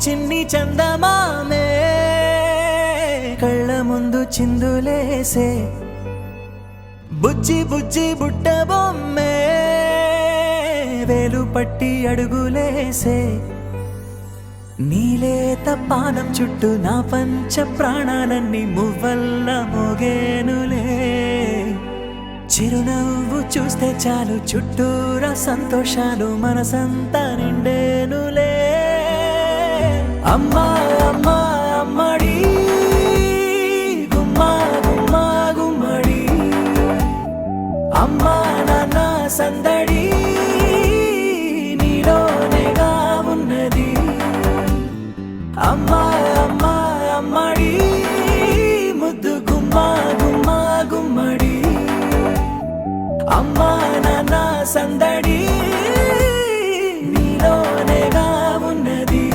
చిన్ని చందమామే కళ్ళ ముందు చిందులేసే బుజ్జి బుజ్జి బుట్ట బొమ్మే వేలు పట్టి అడుగులేసే నీలేత పానం చుట్టూ నా పంచ ప్రాణాలన్నీ మువ్వల్ల మోగేనులే చిరునవ్వు చూస్తే చాలు చుట్టూరా సంతోషాలు మనసంతా నిండేనులే అమ్మా అమ్మా అమ్మడి గుమ్మా గుమ్మా గుమ్మడి అమ్మా నాన్న సందడి నీలోనేగా ఉన్నది అమ్మా అమ్మా అమ్మడి ముద్దు గుమ్మా గుమ్మా గుమ్మడి అమ్మా నాన్న సందడి నీలోనేగా ఉన్నది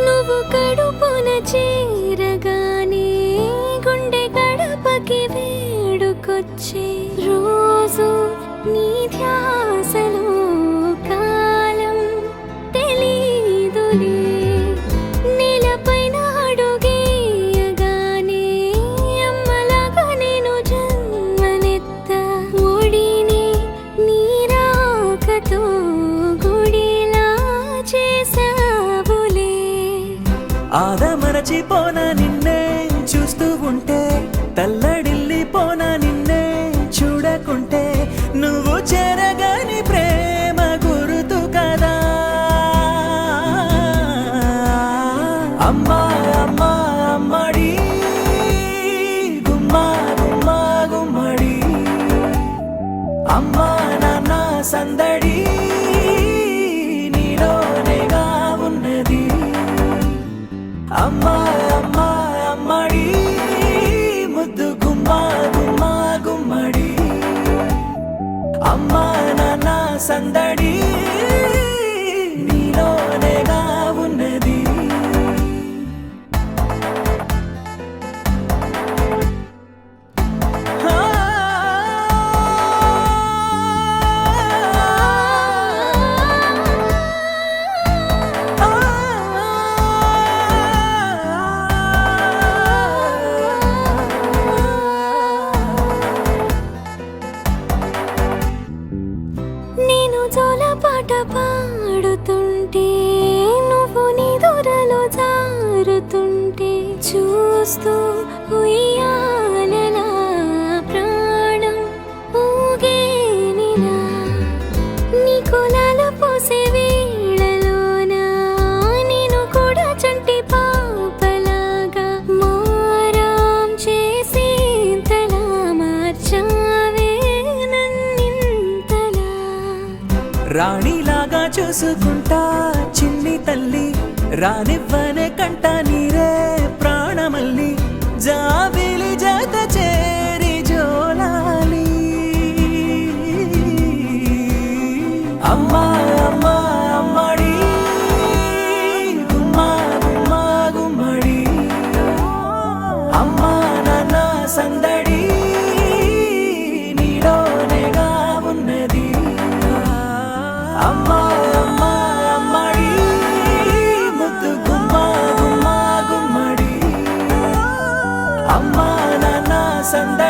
నువ్వు కడుపున చేరగానే గుండె గడపకి వేడుకొచ్చే రోజు నీ ధ్యాసలో కాలం తెలీదులే నేలపైన అడుగేయగానే అమ్మలాగా నేను జన్మనెత్త ఒడిని నీ రాకతో గుడిలా చేసావులే ఆదమరచిపోనా నిన్నే చూస్తూ ఉంటే తల్లడిల్లిపోనా నిన్నే చూడకుంటే నువ్వు చెరగని ప్రేమ గురుతు కదా అమ్మా అమ్మా అమ్మడి గుమ్మా గుమ్మా గుమ్మడి అమ్మా నాన్న సందడి నీలోనేగా ఉన్నది అమ్మా అమ్మా అమ్మడి ముద్దు గుమ్మా గుమ్మా గుమ్మడి అమ్మా నాన్న సందడి నీలోనేగా ఉన్నది నేను జోలపాట పాడుతుంటే నువ్వు నీ దూరలో జారుతుంటే చూస్తూ ఉయ్యాలలా ప్రాణం ఊగేనిలా నీ కులాల పోసే వేళలోన నేను కూడా చంటి పాపలాగా మారాం చేసేంతలా మార్చావే నన్నింతలా రాణిలాగా చూసుకుంటా చిన్ని తల్లి రానివ్వనే కంట నీరే ప్రాణమల్లి జాబిలి జత చేరి జోలాలి అమ్మా అమ్మా అమ్మడి గుమ్మా గుమ్మా గుమ్మడి అమ్మా నాన్న సందడి నీలోనేగా ఉన్నది అమ్మా అమ్మా అమ్మడి ముద్దు గుమ్మా గుమ్మా గుమ్మడి అమ్మా నాన్న సందడి